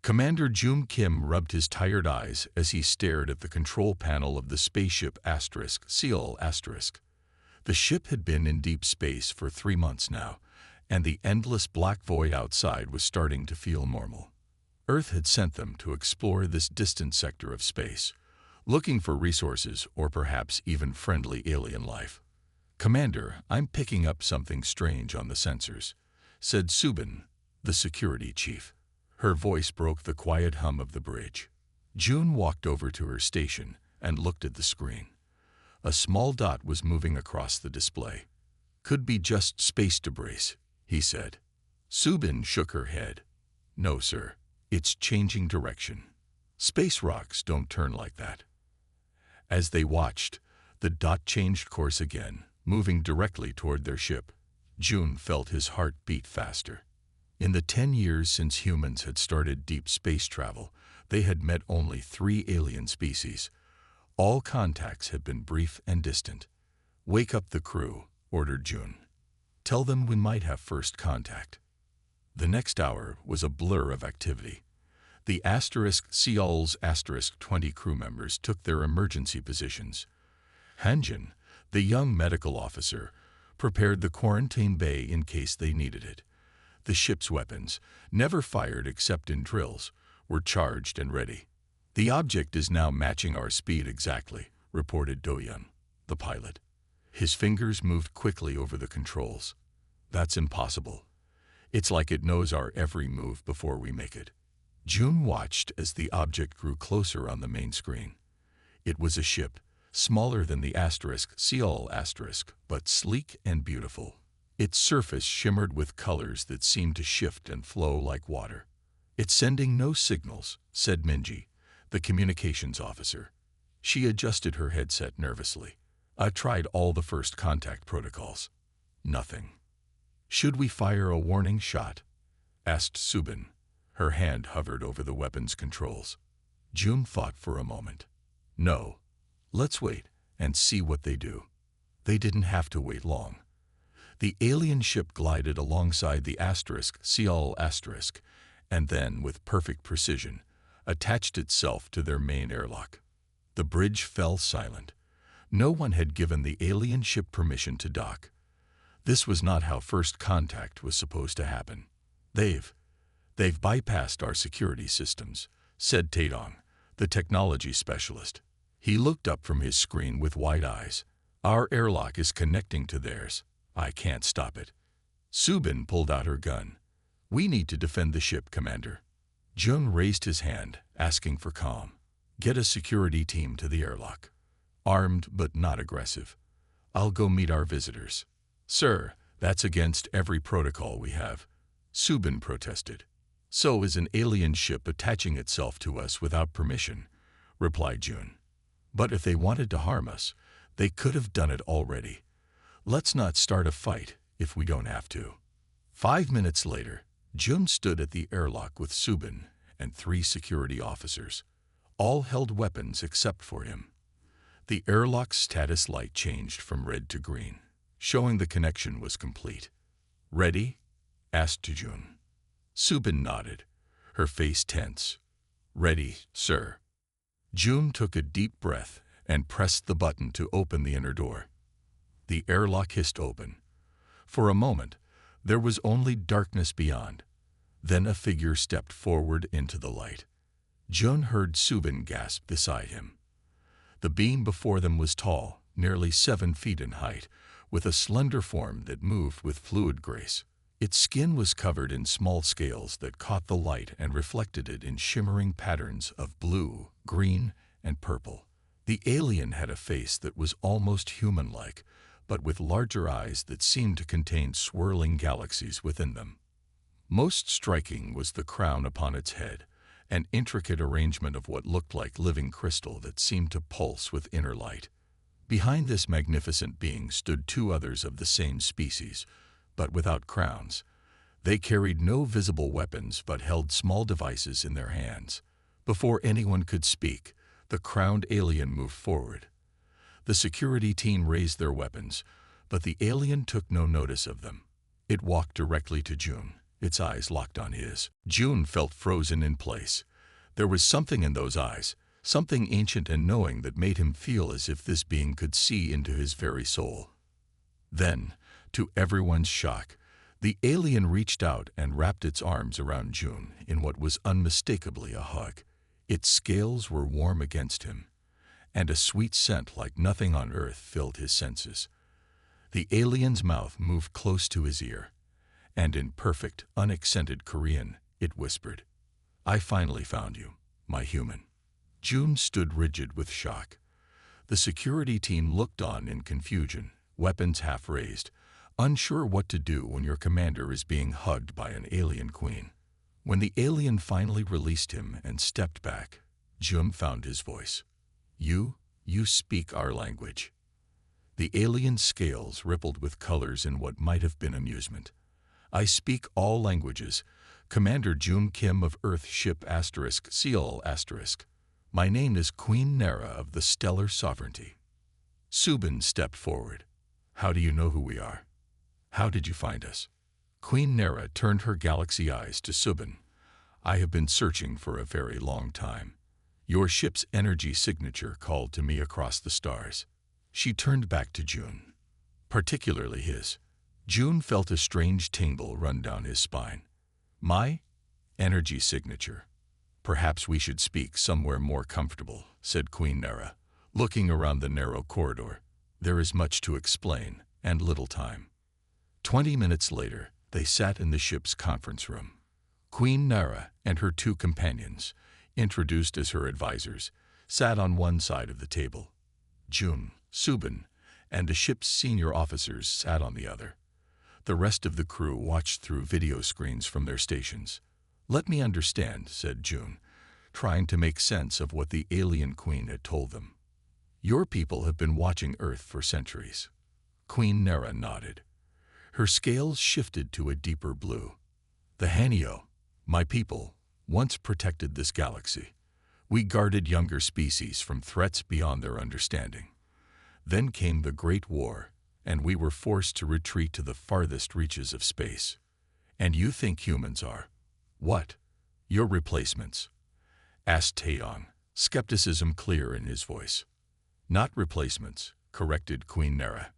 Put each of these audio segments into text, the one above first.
Commander June Kim rubbed his tired eyes as he stared at the control panel of the spaceship Seal. The ship had been in deep space for 3 months now, and the endless black void outside was starting to feel normal. Earth had sent them to explore this distant sector of space, looking for resources or perhaps even friendly alien life. "Commander, I'm picking up something strange on the sensors," said Subin, the security chief. Her voice broke the quiet hum of the bridge. June walked over to her station and looked at the screen. A small dot was moving across the display. "Could be just space debris," he said. Subin shook her head. "No, sir. It's changing direction. Space rocks don't turn like that." As they watched, the dot changed course again, moving directly toward their ship. June felt his heart beat faster. In the 10 years since humans had started deep space travel, they had met only 3 alien species. All contacts had been brief and distant. "Wake up the crew," ordered June. "Tell them we might have first contact." The next hour was a blur of activity. The Seal's 20 crew members took their emergency positions. Hanjin, the young medical officer, prepared the quarantine bay in case they needed it. The ship's weapons, never fired except in drills, were charged and ready. "The object is now matching our speed exactly," reported Doyun, the pilot. His fingers moved quickly over the controls. "That's impossible. It's like it knows our every move before we make it." June watched as the object grew closer on the main screen. It was a ship, smaller than the Seal, but sleek and beautiful. Its surface shimmered with colors that seemed to shift and flow like water. "It's sending no signals," said Minji, the communications officer. She adjusted her headset nervously. "I tried all the first contact protocols. Nothing." "Should we fire a warning shot?" asked Subin. Her hand hovered over the weapon's controls. June thought for a moment. "No. Let's wait and see what they do." They didn't have to wait long. The alien ship glided alongside the Seal, and then, with perfect precision, attached itself to their main airlock. The bridge fell silent. No one had given the alien ship permission to dock. This was not how first contact was supposed to happen. They've bypassed our security systems," said Taedong, the technology specialist. He looked up from his screen with wide eyes. "Our airlock is connecting to theirs. I can't stop it." Subin pulled out her gun. "We need to defend the ship, Commander." Jung raised his hand, asking for calm. "Get a security team to the airlock. Armed but not aggressive. I'll go meet our visitors." "Sir, that's against every protocol we have," Subin protested. "So is an alien ship attaching itself to us without permission," replied June. "But if they wanted to harm us, they could have done it already. Let's not start a fight if we don't have to." 5 minutes later, June stood at the airlock with Subin and 3 security officers. All held weapons except for him. The airlock's status light changed from red to green, showing the connection was complete. "Ready?" asked June. Subin nodded, her face tense. "Ready, sir." June took a deep breath and pressed the button to open the inner door. The airlock hissed open. For a moment, there was only darkness beyond. Then a figure stepped forward into the light. June heard Subin gasp beside him. The being before them was tall, nearly 7 feet in height, with a slender form that moved with fluid grace. Its skin was covered in small scales that caught the light and reflected it in shimmering patterns of blue, green, and purple. The alien had a face that was almost human-like, but with larger eyes that seemed to contain swirling galaxies within them. Most striking was the crown upon its head, an intricate arrangement of what looked like living crystal that seemed to pulse with inner light. Behind this magnificent being stood 2 others of the same species, but without crowns. They carried no visible weapons but held small devices in their hands. Before anyone could speak, the crowned alien moved forward. The security team raised their weapons, but the alien took no notice of them. It walked directly to June, its eyes locked on his. June felt frozen in place. There was something in those eyes, something ancient and knowing that made him feel as if this being could see into his very soul. Then, to everyone's shock, the alien reached out and wrapped its arms around June in what was unmistakably a hug. Its scales were warm against him, and a sweet scent like nothing on earth filled his senses. The alien's mouth moved close to his ear, and in perfect, unaccented Korean, it whispered, "I finally found you, my human." June stood rigid with shock. The security team looked on in confusion, weapons half raised, unsure what to do when your commander is being hugged by an alien queen. When the alien finally released him and stepped back, June found his voice. You speak our language." The alien's scales rippled with colors in what might have been amusement. "I speak all languages. Commander June Kim of Earth Ship Seal *. My name is Queen Nera of the Stellar Sovereignty." Subin stepped forward. "How do you know who we are? How did you find us?" Queen Nera turned her galaxy eyes to Subin. "I have been searching for a very long time. Your ship's energy signature called to me across the stars." She turned back to June, particularly his. June felt a strange tingle run down his spine. "My energy signature. Perhaps we should speak somewhere more comfortable," said Queen Nera, looking around the narrow corridor. "There is much to explain, and little time." 20 minutes later, they sat in the ship's conference room. Queen Nera and her two companions, introduced as her advisors, sat on one side of the table. June, Subin, and the ship's senior officers sat on the other. The rest of the crew watched through video screens from their stations. "Let me understand," said June, trying to make sense of what the alien queen had told them. "Your people have been watching Earth for centuries." Queen Nera nodded. Her scales shifted to a deeper blue. "The Hanyo, my people, once protected this galaxy. We guarded younger species from threats beyond their understanding. Then came the Great War, and we were forced to retreat to the farthest reaches of space. And you think humans are, what, your replacements?" asked Taeyong, skepticism clear in his voice. "Not replacements," corrected Queen Nera.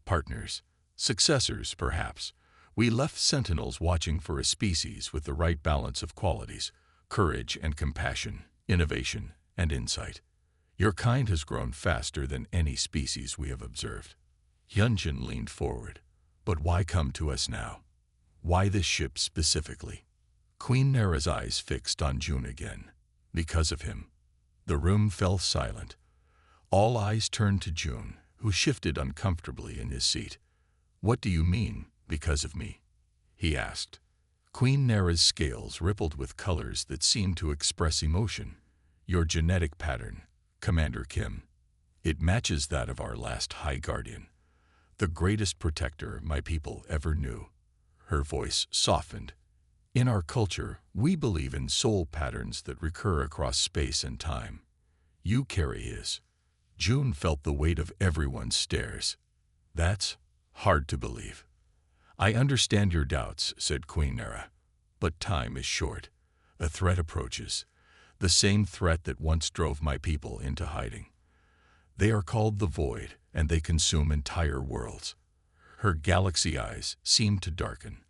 "Partners, successors, perhaps. We left sentinels watching for a species with the right balance of qualities, courage and compassion, innovation and insight. Your kind has grown faster than any species we have observed." Hyunjin leaned forward. "But why come to us now? Why this ship specifically?" Queen Nera's eyes fixed on June again. "Because of him." The room fell silent. All eyes turned to June, who shifted uncomfortably in his seat. "What do you mean, because of me?" he asked. Queen Nera's scales rippled with colors that seemed to express emotion. "Your genetic pattern, Commander Kim. It matches that of our last High Guardian, the greatest protector my people ever knew." Her voice softened. "In our culture, we believe in soul patterns that recur across space and time. You carry his." June felt the weight of everyone's stares. "That's hard to believe." "I understand your doubts," said Queen Nera. "But time is short. A threat approaches. The same threat that once drove my people into hiding. They are called the Void, and they consume entire worlds." Her galaxy eyes seemed to darken.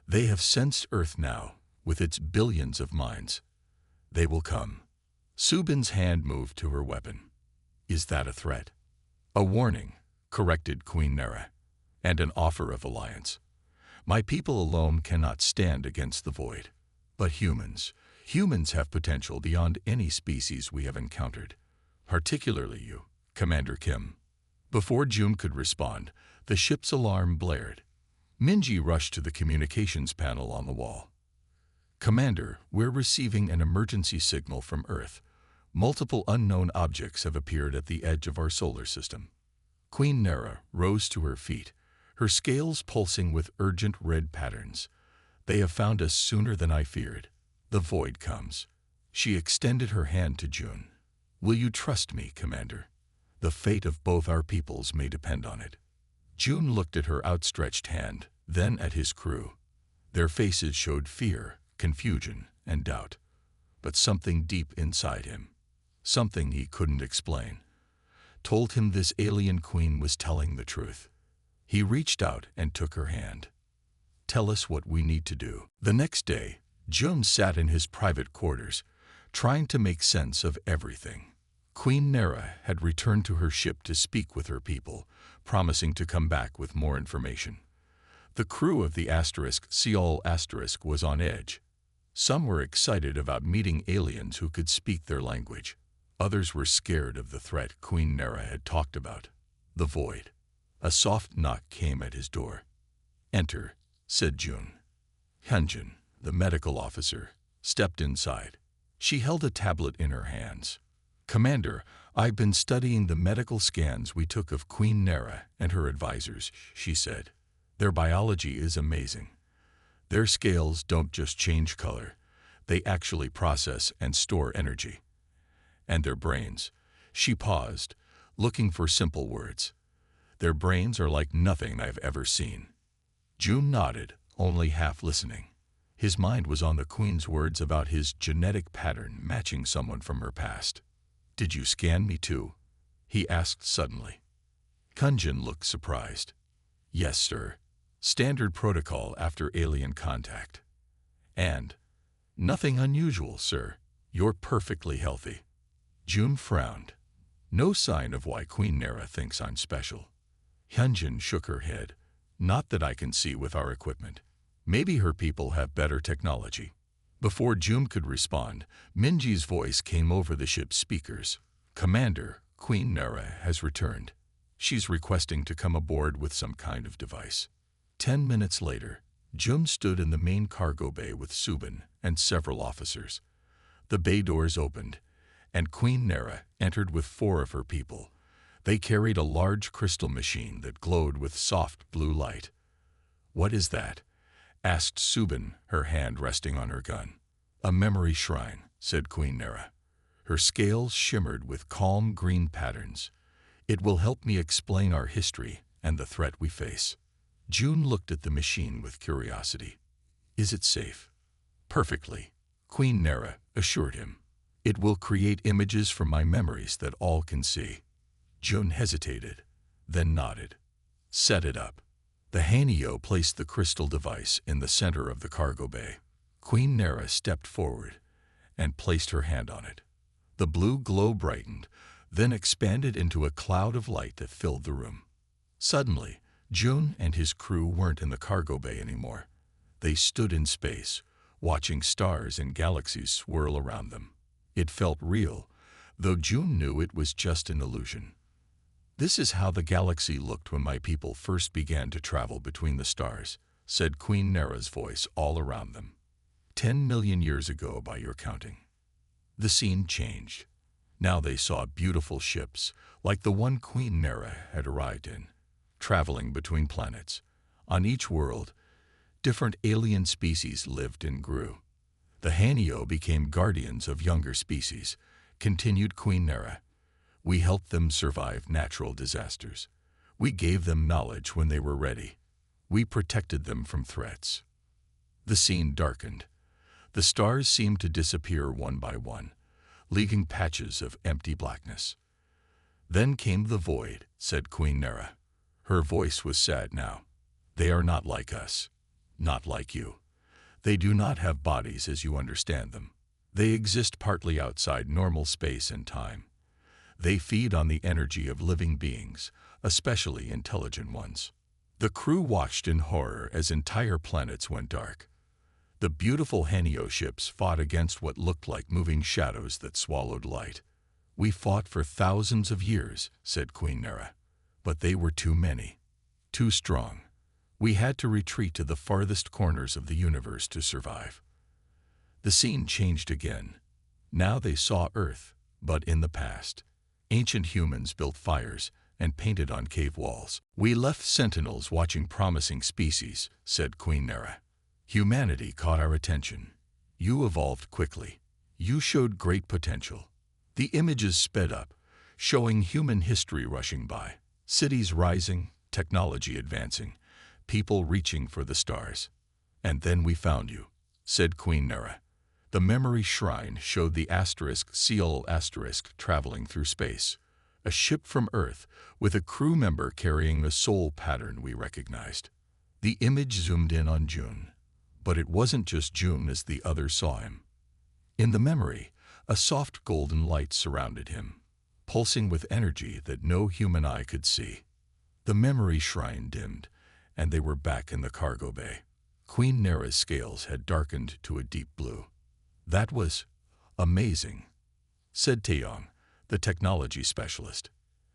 "They have sensed Earth now, with its billions of minds. They will come." Subin's hand moved to her weapon. "Is that a threat?" "A warning," corrected Queen Nera, "and an offer of alliance. My people alone cannot stand against the Void. But humans have potential beyond any species we have encountered. Particularly you, Commander Kim." Before June could respond, the ship's alarm blared. Minji rushed to the communications panel on the wall. "Commander, we're receiving an emergency signal from Earth. Multiple unknown objects have appeared at the edge of our solar system." Queen Nera rose to her feet, her scales pulsing with urgent red patterns. "They have found us sooner than I feared. The Void comes." She extended her hand to June. "Will you trust me, Commander? The fate of both our peoples may depend on it." June looked at her outstretched hand, then at his crew. Their faces showed fear, confusion, and doubt. But something deep inside him, something he couldn't explain, told him this alien queen was telling the truth. He reached out and took her hand. "Tell us what we need to do." The next day, Jun sat in his private quarters, trying to make sense of everything. Queen Nera had returned to her ship to speak with her people, promising to come back with more information. The crew of the Seal was on edge. Some were excited about meeting aliens who could speak their language. Others were scared of the threat Queen Nera had talked about, the void. A soft knock came at his door. "Enter," said Jun. Hyunjin, the medical officer, stepped inside. She held a tablet in her hands. "Commander, I've been studying the medical scans we took of Queen Nera and her advisors," she said. "Their biology is amazing. Their scales don't just change color. They actually process and store energy. And their brains." She paused, looking for simple words. "Their brains are like nothing I've ever seen." Jun nodded, only half listening. His mind was on the Queen's words about his genetic pattern matching someone from her past. "Did you scan me too?" he asked suddenly. Kunjin looked surprised. "Yes, sir. Standard protocol after alien contact." "And nothing unusual, sir. You're perfectly healthy." Jun frowned. No sign of why Queen Nera thinks I'm special. Hyunjin shook her head. "Not that I can see with our equipment. Maybe her people have better technology." Before Jun could respond, Minji's voice came over the ship's speakers. "Commander, Queen Nera has returned. She's requesting to come aboard with some kind of device." 10 minutes later, Jun stood in the main cargo bay with Subin and several officers. The bay doors opened, and Queen Nera entered with 4 of her people. They carried a large crystal machine that glowed with soft blue light. "What is that?" asked Subin, her hand resting on her gun. "A memory shrine," said Queen Nera. Her scales shimmered with calm green patterns. "It will help me explain our history and the threat we face." Jun looked at the machine with curiosity. "Is it safe?" "Perfectly," Queen Nera assured him. "It will create images from my memories that all can see." Jun hesitated, then nodded. "Set it up." The Hanyo placed the crystal device in the center of the cargo bay. Queen Nera stepped forward and placed her hand on it. The blue glow brightened, then expanded into a cloud of light that filled the room. Suddenly, Jun and his crew weren't in the cargo bay anymore. They stood in space, watching stars and galaxies swirl around them. It felt real, though Jun knew it was just an illusion. "This is how the galaxy looked when my people first began to travel between the stars," said Queen Nera's voice all around them. 10 million years ago by your counting." The scene changed. Now they saw beautiful ships, like the one Queen Nera had arrived in, traveling between planets. On each world, different alien species lived and grew. The Hanyo became guardians of younger species, continued Queen Nera. "We helped them survive natural disasters. We gave them knowledge when they were ready. We protected them from threats." The scene darkened. The stars seemed to disappear one by one, leaving patches of empty blackness. "Then came the void," said Queen Nera. Her voice was sad now. "They are not like us. Not like you. They do not have bodies as you understand them. They exist partly outside normal space and time. They feed on the energy of living beings, especially intelligent ones." The crew watched in horror as entire planets went dark. The beautiful Hanyo ships fought against what looked like moving shadows that swallowed light. "We fought for thousands of years," said Queen Nera. "But they were too many. Too strong. We had to retreat to the farthest corners of the universe to survive." The scene changed again. Now they saw Earth, but in the past. Ancient humans built fires and painted on cave walls. "We left sentinels watching promising species," said Queen Nera. "Humanity caught our attention. You evolved quickly. You showed great potential." The images sped up, showing human history rushing by. Cities rising, technology advancing, people reaching for the stars. And then we found you, said Queen Nera. The memory shrine showed the asterisk seal asterisk traveling through space. A ship from Earth with a crew member carrying a soul pattern we recognized. The image zoomed in on June. But it wasn't just June as the others saw him. In the memory, a soft golden light surrounded him, pulsing with energy that no human eye could see. The memory shrine dimmed, and they were back in the cargo bay. Queen Nera's scales had darkened to a deep blue. That was amazing, said Taeyong, the technology specialist.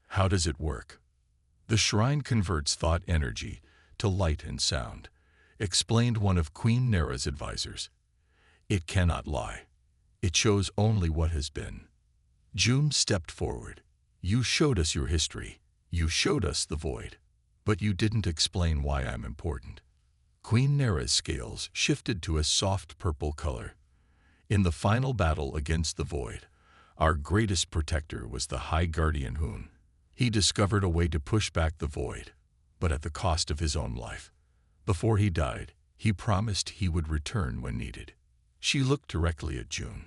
How does it work? The shrine converts thought energy to light and sound, explained one of Queen Nera's advisors. It cannot lie. It shows only what has been. June stepped forward. You showed us your history. You showed us the void. But you didn't explain why I'm important. Queen Nera's scales shifted to a soft purple color. In the final battle against the void, our greatest protector was the High Guardian Hoon. He discovered a way to push back the void, but at the cost of his own life. Before he died, he promised he would return when needed. She looked directly at June.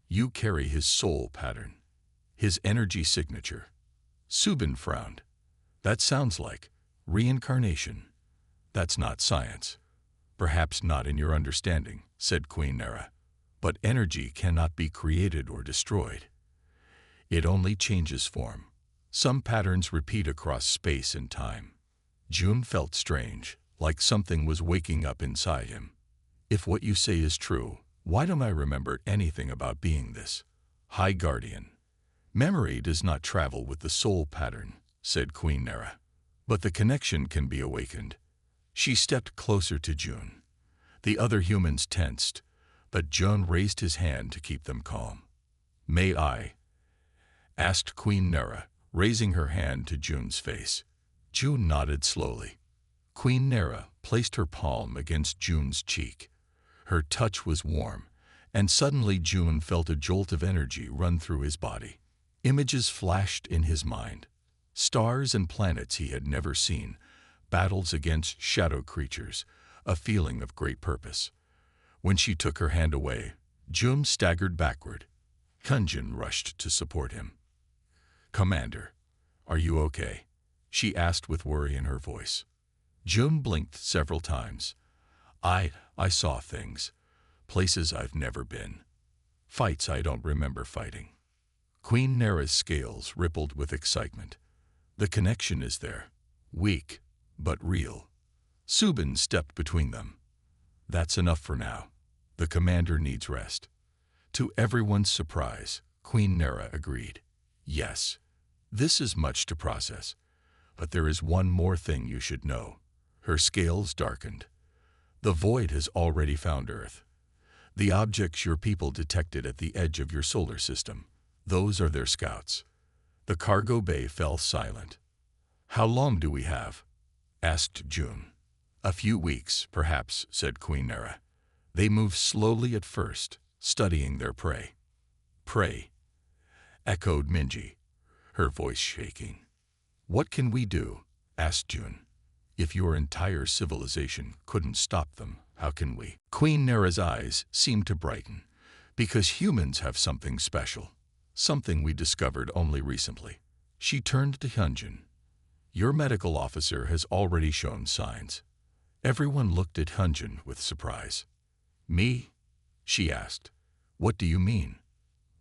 You carry his soul pattern, his energy signature. Subin frowned. That sounds like reincarnation. That's not science. Perhaps not in your understanding, said Queen Nera. But energy cannot be created or destroyed. It only changes form. Some patterns repeat across space and time. June felt strange, like something was waking up inside him. If what you say is true, why don't I remember anything about being this High Guardian? Memory does not travel with the soul pattern, said Queen Nera. But the connection can be awakened. She stepped closer to June. The other humans tensed, but June raised his hand to keep them calm. May I? Asked Queen Nera, raising her hand to June's face. June nodded slowly. Queen Nera placed her palm against June's cheek. Her touch was warm, and suddenly June felt a jolt of energy run through his body. Images flashed in his mind. Stars and planets he had never seen, battles against shadow creatures, a feeling of great purpose. When she took her hand away, June staggered backward. Hyunjin rushed to support him. Commander, are you okay? She asked with worry in her voice. June blinked several times. I saw things, places I've never been, fights I don't remember fighting. Queen Nera's scales rippled with excitement. The connection is there, weak, but real. Subin stepped between them. That's enough for now. The commander needs rest. To everyone's surprise, Queen Nera agreed. Yes, this is much to process, but there is one more thing you should know. Her scales darkened. The void has already found Earth. The objects your people detected at the edge of your solar system, those are their scouts. The cargo bay fell silent. How long do we have? Asked June. A few weeks, perhaps, said Queen Nera. They move slowly at first, studying their prey. Prey, echoed Minji, her voice shaking. What can we do? Asked June. If your entire civilization couldn't stop them, how can we? Queen Nera's eyes seemed to brighten, because humans have something special, something we discovered only recently. She turned to Hyunjin. Your medical officer has already shown signs. Everyone looked at Hyunjin with surprise. Me? She asked. What do you mean?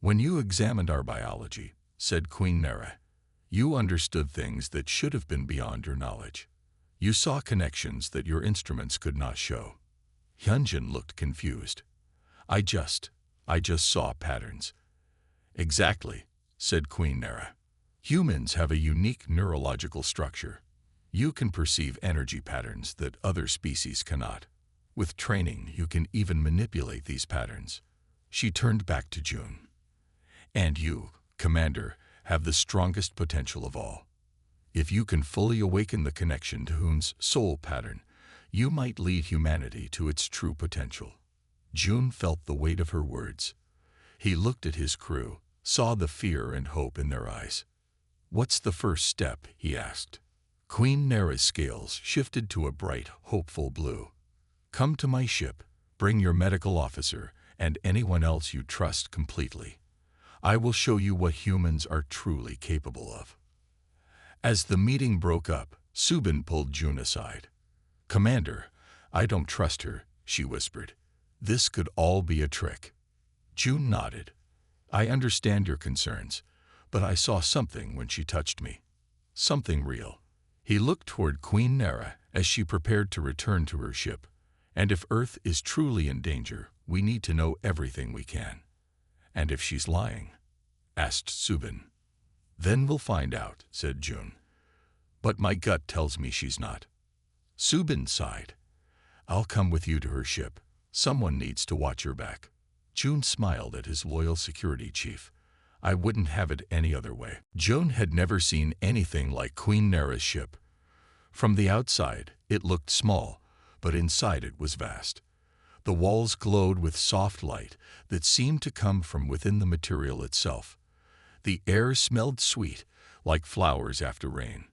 When you examined our biology, said Queen Nera, you understood things that should have been beyond your knowledge. You saw connections that your instruments could not show. Hyunjin looked confused. I just saw patterns. Exactly, said Queen Nera. Humans have a unique neurological structure. You can perceive energy patterns that other species cannot. With training, you can even manipulate these patterns. She turned back to June. And you, Commander, have the strongest potential of all. If you can fully awaken the connection to Hoon's soul pattern, you might lead humanity to its true potential. June felt the weight of her words. He looked at his crew, saw the fear and hope in their eyes. What's the first step? He asked. Queen Nera's scales shifted to a bright, hopeful blue. Come to my ship, bring your medical officer, and anyone else you trust completely. I will show you what humans are truly capable of." As the meeting broke up, Subin pulled June aside. "Commander, I don't trust her," she whispered. "This could all be a trick." June nodded. "I understand your concerns, but I saw something when she touched me. Something real." He looked toward Queen Nera as she prepared to return to her ship. "And if Earth is truly in danger, we need to know everything we can." "And if she's lying?" asked Subin. "Then we'll find out," said June. "But my gut tells me she's not." Subin sighed. "I'll come with you to her ship. Someone needs to watch your back." June smiled at his loyal security chief. "I wouldn't have it any other way." June had never seen anything like Queen Nera's ship. From the outside, it looked small, but inside it was vast. The walls glowed with soft light that seemed to come from within the material itself. The air smelled sweet, like flowers after rain.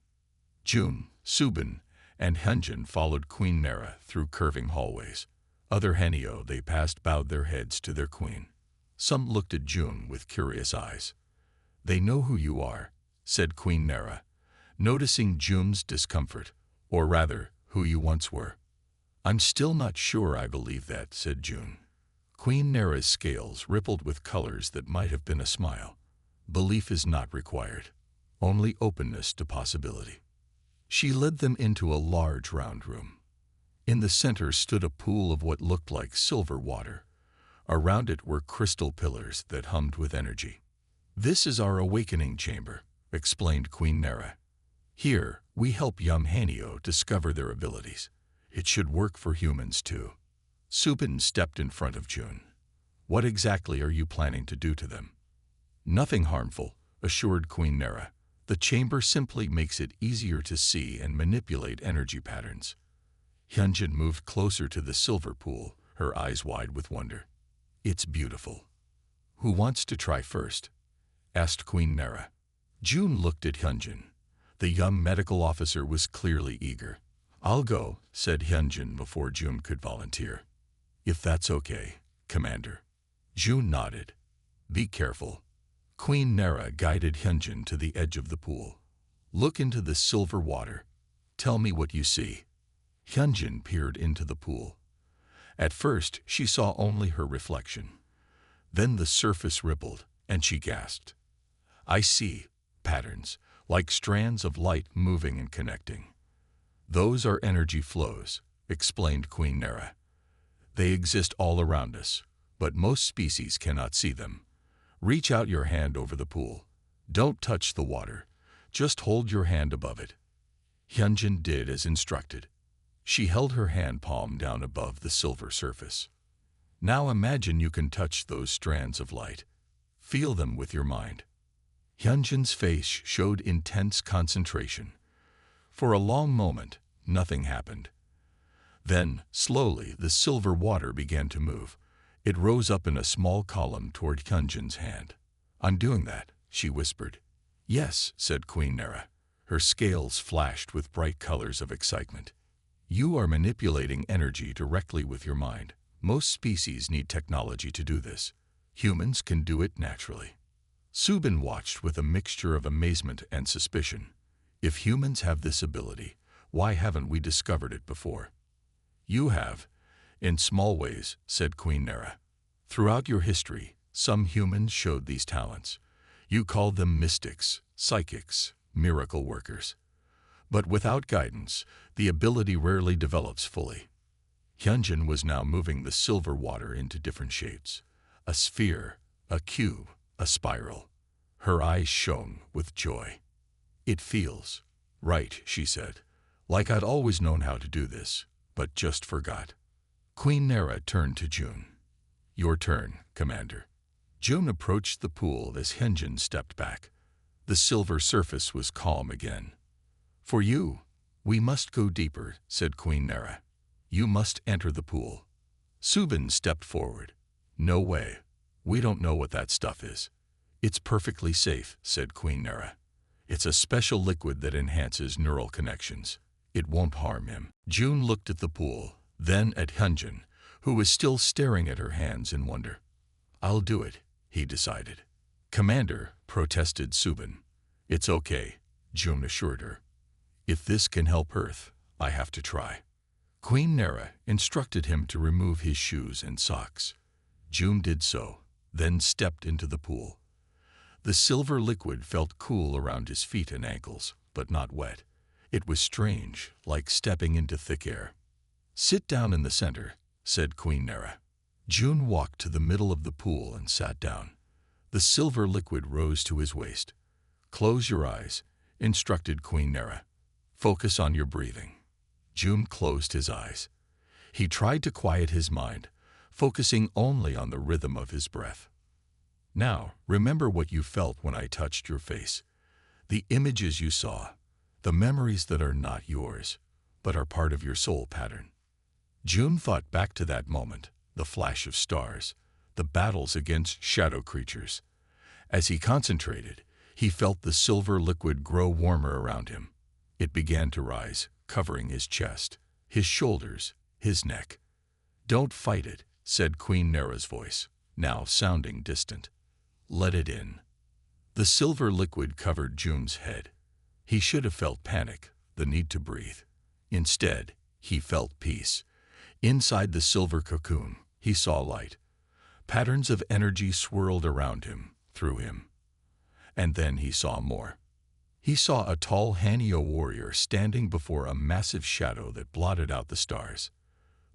June, Subin, and Hyunjin followed Queen Nera through curving hallways. Other Henio they passed bowed their heads to their queen. Some looked at June with curious eyes. "They know who you are," said Queen Nera, noticing June's discomfort, "or rather, who you once were." "I'm still not sure I believe that," said June. Queen Nera's scales rippled with colors that might have been a smile. "Belief is not required, only openness to possibility." She led them into a large round room. In the center stood a pool of what looked like silver water. Around it were crystal pillars that hummed with energy. "This is our awakening chamber," explained Queen Nera. "Here, we help young Hanio discover their abilities. It should work for humans, too." Subin stepped in front of June. "What exactly are you planning to do to them?" "Nothing harmful," assured Queen Nera. "The chamber simply makes it easier to see and manipulate energy patterns." Hyunjin moved closer to the silver pool, her eyes wide with wonder. "It's beautiful." "Who wants to try first?" asked Queen Nera. June looked at Hyunjin. The young medical officer was clearly eager. "I'll go," said Hyunjin before June could volunteer. "If that's okay, Commander." June nodded. "Be careful." Queen Nera guided Hyunjin to the edge of the pool. "Look into the silver water. Tell me what you see." Hyunjin peered into the pool. At first, she saw only her reflection. Then the surface rippled, and she gasped. "I see patterns, like strands of light moving and connecting." "Those are energy flows," explained Queen Nera. "They exist all around us, but most species cannot see them. Reach out your hand over the pool. Don't touch the water. Just hold your hand above it." Hyunjin did as instructed. She held her hand palm down above the silver surface. "Now imagine you can touch those strands of light. Feel them with your mind." Hyunjin's face showed intense concentration. For a long moment, nothing happened. Then, slowly, the silver water began to move. It rose up in a small column toward Hyunjin's hand. "I'm doing that," she whispered. "Yes," said Queen Nera. Her scales flashed with bright colors of excitement. "You are manipulating energy directly with your mind. Most species need technology to do this. Humans can do it naturally." Subin watched with a mixture of amazement and suspicion. If humans have this ability, why haven't we discovered it before? "You have, in small ways," said Queen Nera. "Throughout your history, some humans showed these talents. You called them mystics, psychics, miracle workers. But without guidance, the ability rarely develops fully." Hyunjin was now moving the silver water into different shapes. A sphere, a cube, a spiral. Her eyes shone with joy. "It feels right," she said. "Like I'd always known how to do this, but just forgot." Queen Nera turned to June. "Your turn, Commander." June approached the pool as Hyunjin stepped back. The silver surface was calm again. "For you, we must go deeper," said Queen Nera. "You must enter the pool." Subin stepped forward. "No way. We don't know what that stuff is." "It's perfectly safe," said Queen Nera. "It's a special liquid that enhances neural connections. It won't harm him." June looked at the pool, Then at Hyunjin, who was still staring at her hands in wonder. "I'll do it," he decided. "Commander," protested Subin. "It's okay," June assured her. "If this can help Earth, I have to try." Queen Nera instructed him to remove his shoes and socks. June did so, then stepped into the pool. The silver liquid felt cool around his feet and ankles, but not wet. It was strange, like stepping into thick air. "Sit down in the center," said Queen Nera. June walked to the middle of the pool and sat down. The silver liquid rose to his waist. "Close your eyes," instructed Queen Nera. "Focus on your breathing." June closed his eyes. He tried to quiet his mind, focusing only on the rhythm of his breath. "Now, remember what you felt when I touched your face. The images you saw, the memories that are not yours, but are part of your soul pattern." June thought back to that moment, the flash of stars, the battles against shadow creatures. As he concentrated, he felt the silver liquid grow warmer around him. It began to rise, covering his chest, his shoulders, his neck. "Don't fight it," said Queen Nera's voice, now sounding distant. "Let it in." The silver liquid covered June's head. He should have felt panic, the need to breathe. Instead, he felt peace. Inside the silver cocoon, he saw light. Patterns of energy swirled around him, through him. And then he saw more. He saw a tall Hanyo warrior standing before a massive shadow that blotted out the stars.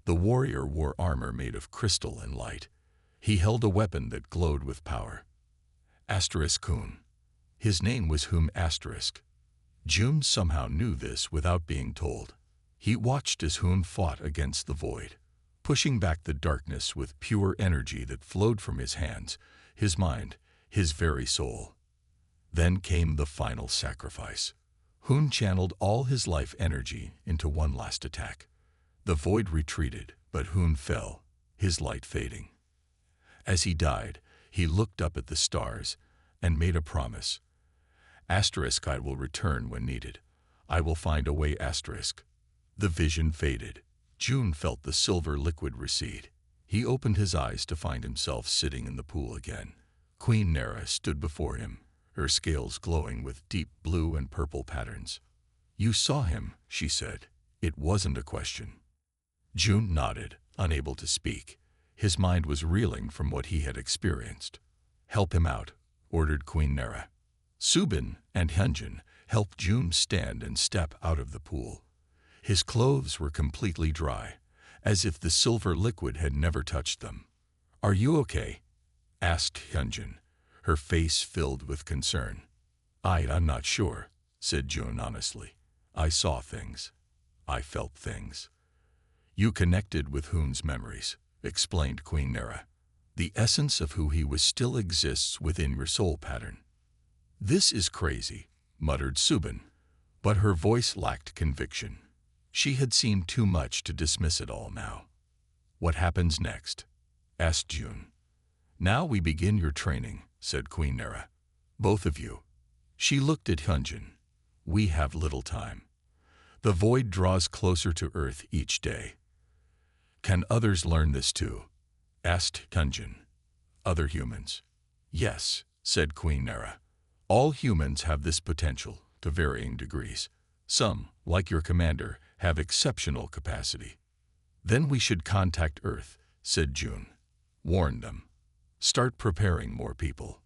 The warrior wore armor made of crystal and light. He held a weapon that glowed with power. Kun. His name was Hum Asterisk. June somehow knew this without being told. He watched as Hun fought against the void, pushing back the darkness with pure energy that flowed from his hands, his mind, his very soul. Then came the final sacrifice. Hun channeled all his life energy into one last attack. The void retreated, but Hun fell, his light fading. As he died, he looked up at the stars and made a promise. "I will return when needed. I will find a way." The vision faded. June felt the silver liquid recede. He opened his eyes to find himself sitting in the pool again. Queen Nera stood before him, her scales glowing with deep blue and purple patterns. "You saw him," she said. It wasn't a question. June nodded, unable to speak. His mind was reeling from what he had experienced. "Help him out," ordered Queen Nera. Subin and Hyunjin helped June stand and step out of the pool. His clothes were completely dry, as if the silver liquid had never touched them. "Are you okay?" asked Hyunjin, her face filled with concern. I'm not sure," said June honestly. "I saw things. I felt things." "You connected with Hun's memories," explained Queen Nera. "The essence of who he was still exists within your soul pattern." "This is crazy," muttered Subin, but her voice lacked conviction. She had seen too much to dismiss it all now. "What happens next?" asked June. "Now we begin your training," said Queen Nera. "Both of you." She looked at Hyunjin. "We have little time. The void draws closer to Earth each day." "Can others learn this too?" asked Hyunjin. "Other humans?" "Yes," said Queen Nera. "All humans have this potential, to varying degrees. Some, like your commander, have exceptional capacity." "Then we should contact Earth," said June. "Warn them. Start preparing more people."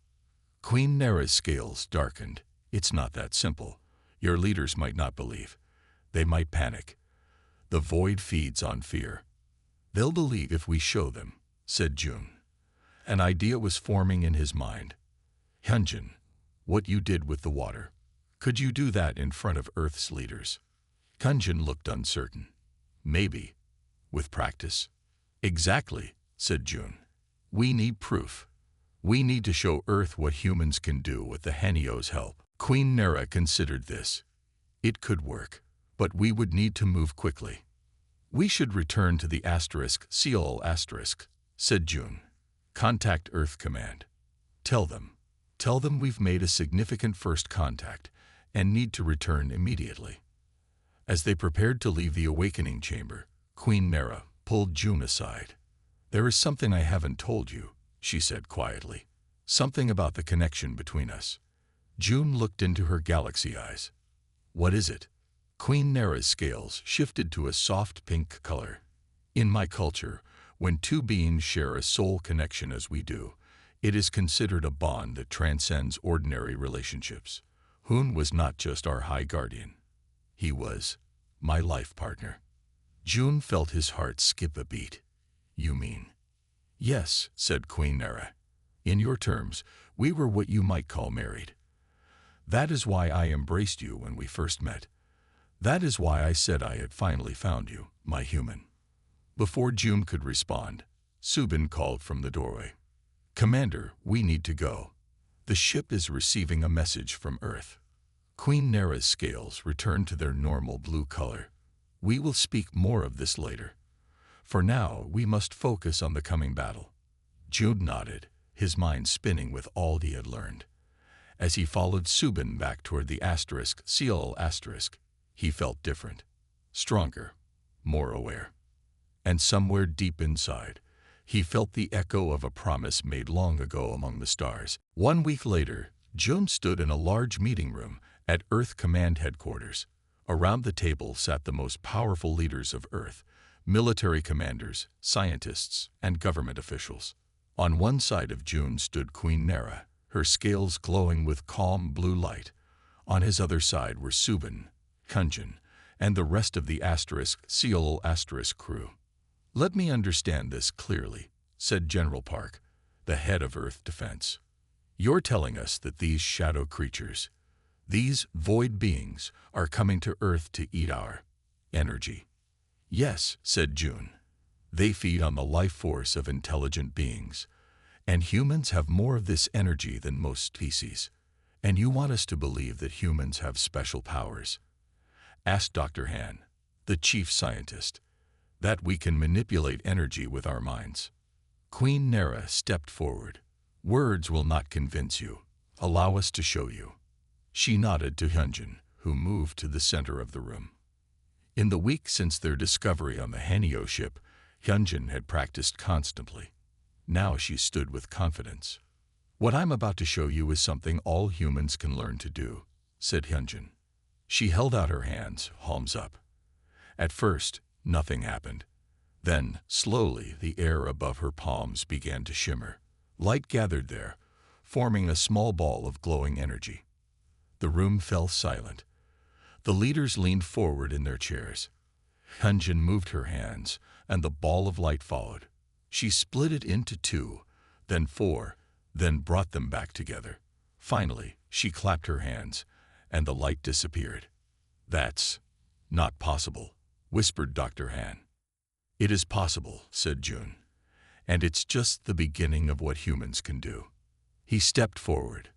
Queen Nera's scales darkened. "It's not that simple. Your leaders might not believe. They might panic. The void feeds on fear." "They'll believe if we show them," said June. An idea was forming in his mind. "Hyunjin, what you did with the water, could you do that in front of Earth's leaders?" Hyunjin looked uncertain. "Maybe. With practice." "Exactly," said June. "We need proof. We need to show Earth what humans can do with the Hanyo's help." Queen Nera considered this. It could work, but we would need to move quickly. "We should return to the Seoul asterisk," said June. "Contact Earth Command. Tell them we've made a significant first contact and need to return immediately." As they prepared to leave the awakening chamber, Queen Nera pulled June aside. "There is something I haven't told you," she said quietly. "Something about the connection between us." June looked into her galaxy eyes. "What is it?" Queen Nera's scales shifted to a soft pink color. "In my culture, when two beings share a soul connection as we do, it is considered a bond that transcends ordinary relationships. Hoon was not just our high guardian. He was my life partner." June felt his heart skip a beat. "You mean?" "Yes," said Queen Nera. "In your terms, we were what you might call married. That is why I embraced you when we first met. That is why I said I had finally found you, my human." Before June could respond, Subin called from the doorway. "Commander, we need to go. The ship is receiving a message from Earth." Queen Nera's scales returned to their normal blue color. "We will speak more of this later. For now, we must focus on the coming battle." June nodded, his mind spinning with all he had learned. As he followed Subin back toward the seal asterisk, he felt different, stronger, more aware. And somewhere deep inside, he felt the echo of a promise made long ago among the stars. 1 week later, June stood in a large meeting room at Earth Command Headquarters. Around the table sat the most powerful leaders of Earth, military commanders, scientists, and government officials. On one side of June stood Queen Nera, her scales glowing with calm blue light. On his other side were Subin, Kunjin, and the rest of the seal crew. "Let me understand this clearly," said General Park, the head of Earth Defense. "You're telling us that these shadow creatures, these void beings, are coming to Earth to eat our energy." "Yes," said June. "They feed on the life force of intelligent beings, and humans have more of this energy than most species. And you want us to believe that humans have special powers?" asked Dr. Han, the chief scientist. "That we can manipulate energy with our minds?" Queen Nera stepped forward. "Words will not convince you. Allow us to show you." She nodded to Hyunjin, who moved to the center of the room. In the week since their discovery on the Hanyo ship, Hyunjin had practiced constantly. Now she stood with confidence. "What I'm about to show you is something all humans can learn to do," said Hyunjin. She held out her hands, palms up. At first, nothing happened. Then, slowly, the air above her palms began to shimmer. Light gathered there, forming a small ball of glowing energy. The room fell silent. The leaders leaned forward in their chairs. Hyunjin moved her hands, and the ball of light followed. She split it into 2, then 4, then brought them back together. Finally, she clapped her hands, and the light disappeared. "That's not possible," whispered Dr. Han. "It is possible," said June. "And it's just the beginning of what humans can do." He stepped forward.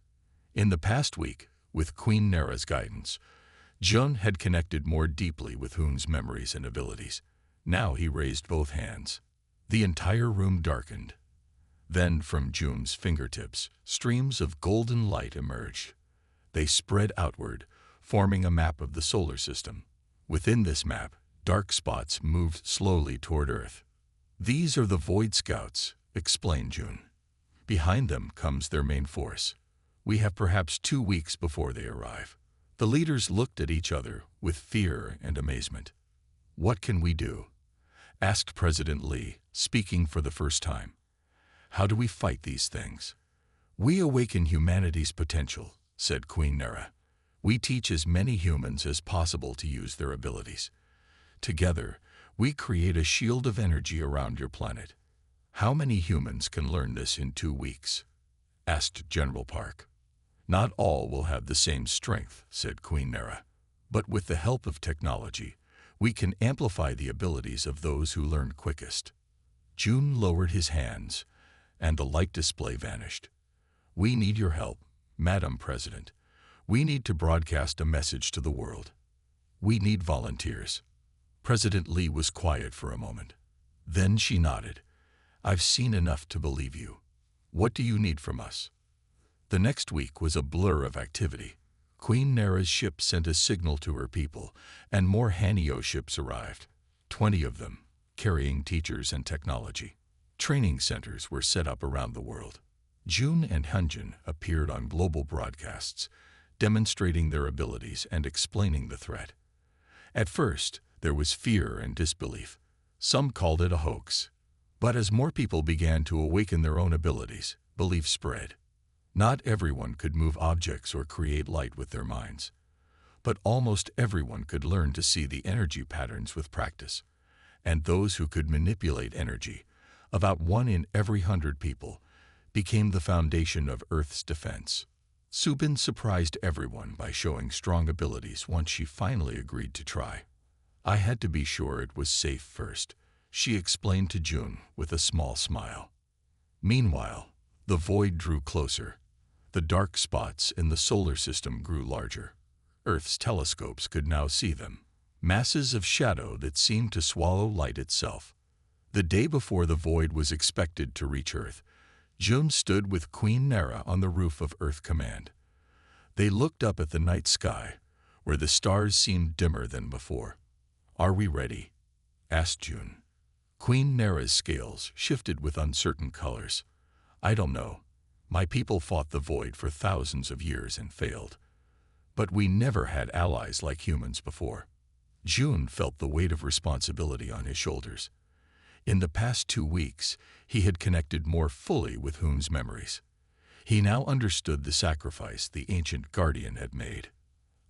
In the past week, with Queen Nera's guidance, June had connected more deeply with Hoon's memories and abilities. Now he raised both hands. The entire room darkened. Then, from June's fingertips, streams of golden light emerged. They spread outward, forming a map of the solar system. Within this map, dark spots moved slowly toward Earth. "These are the Void Scouts," explained June. "Behind them comes their main force. We have perhaps 2 weeks before they arrive." The leaders looked at each other with fear and amazement. "What can we do?" asked President Lee, speaking for the first time. "How do we fight these things?" "We awaken humanity's potential," said Queen Nera. "We teach as many humans as possible to use their abilities. Together, we create a shield of energy around your planet." "How many humans can learn this in 2 weeks?" asked General Park. "Not all will have the same strength," said Queen Nera. "But with the help of technology, we can amplify the abilities of those who learn quickest." June lowered his hands, and the light display vanished. "We need your help, Madam President. We need to broadcast a message to the world. We need volunteers." President Lee was quiet for a moment. Then she nodded. "I've seen enough to believe you. What do you need from us?" The next week was a blur of activity. Queen Nera's ship sent a signal to her people, and more Hanyo ships arrived. 20 of them, carrying teachers and technology. Training centers were set up around the world. June and Hyunjin appeared on global broadcasts, demonstrating their abilities and explaining the threat. At first, there was fear and disbelief. Some called it a hoax. But as more people began to awaken their own abilities, belief spread. Not everyone could move objects or create light with their minds. But almost everyone could learn to see the energy patterns with practice. And those who could manipulate energy, about 1 in every 100 people, became the foundation of Earth's defense. Subin surprised everyone by showing strong abilities once she finally agreed to try. I had to be sure it was safe first, she explained to June with a small smile. Meanwhile, the void drew closer. The dark spots in the solar system grew larger. Earth's telescopes could now see them, masses of shadow that seemed to swallow light itself. The day before the void was expected to reach Earth, June stood with Queen Nera on the roof of Earth Command. They looked up at the night sky, where the stars seemed dimmer than before. "Are we ready?" asked June. Queen Nera's scales shifted with uncertain colors. "I don't know. My people fought the void for thousands of years and failed. But we never had allies like humans before." June felt the weight of responsibility on his shoulders. In the past 2 weeks, he had connected more fully with Hoon's memories. He now understood the sacrifice the ancient guardian had made.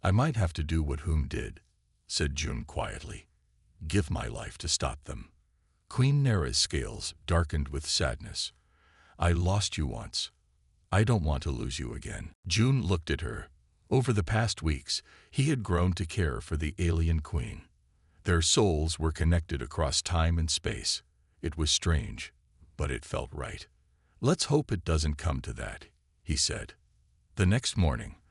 "I might have to do what Hoon did," said June quietly. "Give my life to stop them." Queen Nera's scales darkened with sadness. "I lost you once. I don't want to lose you again." June looked at her. Over the past weeks, he had grown to care for the alien queen. Their souls were connected across time and space. It was strange, but it felt right. "Let's hope it doesn't come to that," he said. The next morning,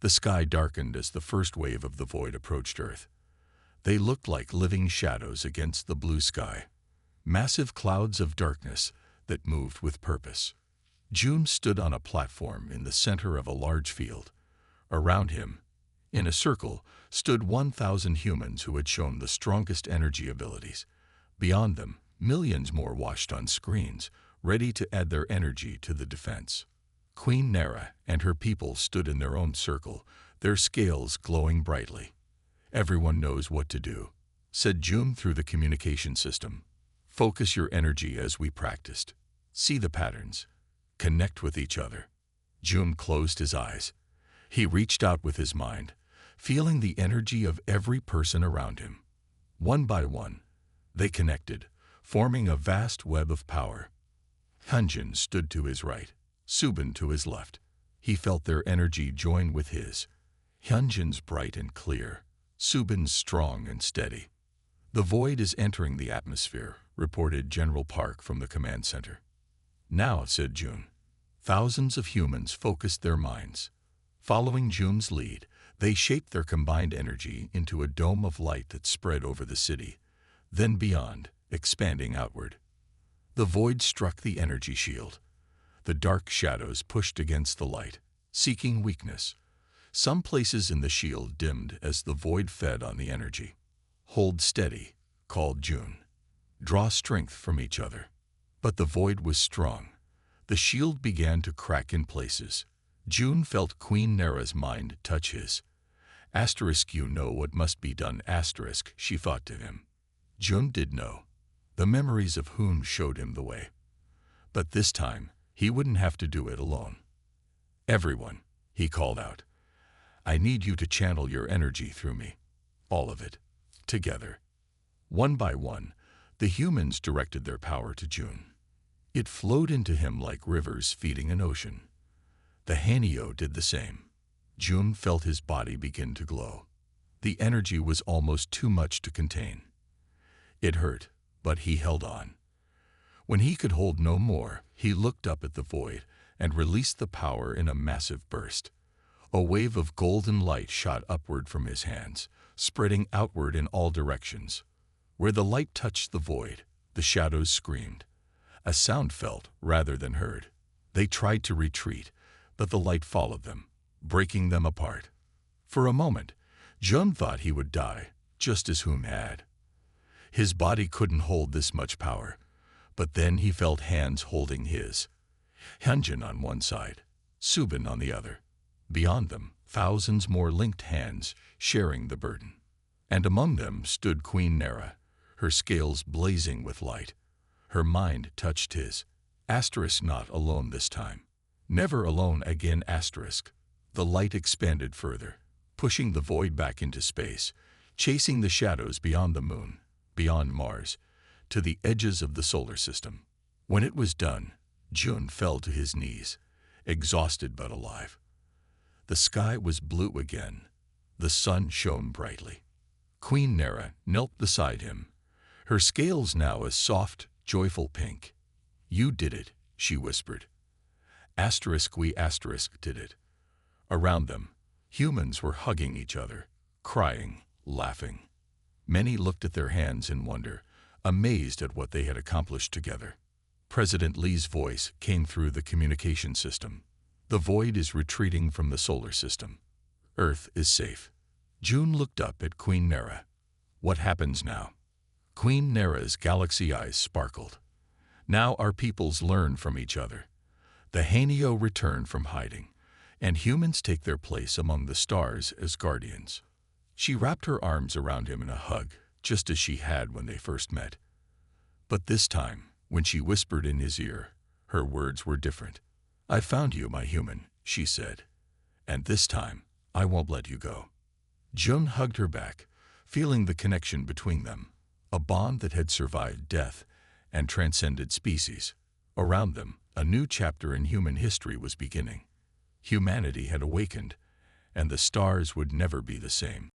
the sky darkened as the first wave of the void approached Earth. They looked like living shadows against the blue sky, massive clouds of darkness that moved with purpose. June stood on a platform in the center of a large field. Around him, in a circle, stood 1,000 humans who had shown the strongest energy abilities. Beyond them, millions more watched on screens, ready to add their energy to the defense. Queen Nera and her people stood in their own circle, their scales glowing brightly. "Everyone knows what to do," said June through the communication system. "Focus your energy as we practiced. See the patterns. Connect with each other." June closed his eyes. He reached out with his mind, feeling the energy of every person around him. One by one, they connected, forming a vast web of power. Hyunjin stood to his right, Subin to his left. He felt their energy join with his. Hyunjin's bright and clear, Subin's strong and steady. "The void is entering the atmosphere," reported General Park from the command center. "Now," said June. Thousands of humans focused their minds. Following June's lead, they shaped their combined energy into a dome of light that spread over the city, then beyond, expanding outward. The void struck the energy shield. The dark shadows pushed against the light, seeking weakness. Some places in the shield dimmed as the void fed on the energy. "Hold steady," called June. "Draw strength from each other." But the void was strong. The shield began to crack in places. June felt Queen Nera's mind touch his. "You know what must be done, *" she thought to him. June did know. The memories of Hoon showed him the way. But this time, he wouldn't have to do it alone. "Everyone," he called out. "I need you to channel your energy through me. All of it. Together." One by one, the humans directed their power to June. It flowed into him like rivers feeding an ocean. The Hanyo did the same. June felt his body begin to glow. The energy was almost too much to contain. It hurt, but he held on. When he could hold no more, he looked up at the void and released the power in a massive burst. A wave of golden light shot upward from his hands, spreading outward in all directions. Where the light touched the void, the shadows screamed. A sound felt rather than heard. They tried to retreat, but the light followed them, breaking them apart. For a moment, June thought he would die, just as Hoon had. His body couldn't hold this much power, but then he felt hands holding his. Hyunjin on one side, Subin on the other. Beyond them, thousands more linked hands sharing the burden. And among them stood Queen Nera, her scales blazing with light. Her mind touched his. Asterisk not alone this time. Never alone again asterisk. The light expanded further, pushing the void back into space, chasing the shadows beyond the moon, beyond Mars, to the edges of the solar system. When it was done, Jun fell to his knees, exhausted but alive. The sky was blue again. The sun shone brightly. Queen Nera knelt beside him, her scales now a soft, joyful pink. "You did it," she whispered. We did it. Around them, humans were hugging each other, crying, laughing. Many looked at their hands in wonder, amazed at what they had accomplished together. President Lee's voice came through the communication system. "The void is retreating from the solar system. Earth is safe." June looked up at Queen Nera. "What happens now?" Queen Nera's galaxy eyes sparkled. "Now our peoples learn from each other. The Hanyo return from hiding, and humans take their place among the stars as guardians." She wrapped her arms around him in a hug, just as she had when they first met. But this time, when she whispered in his ear, her words were different. "I found you, my human," she said. "And this time, I won't let you go." Jun hugged her back, feeling the connection between them, a bond that had survived death and transcended species. Around them, a new chapter in human history was beginning. Humanity had awakened, and the stars would never be the same.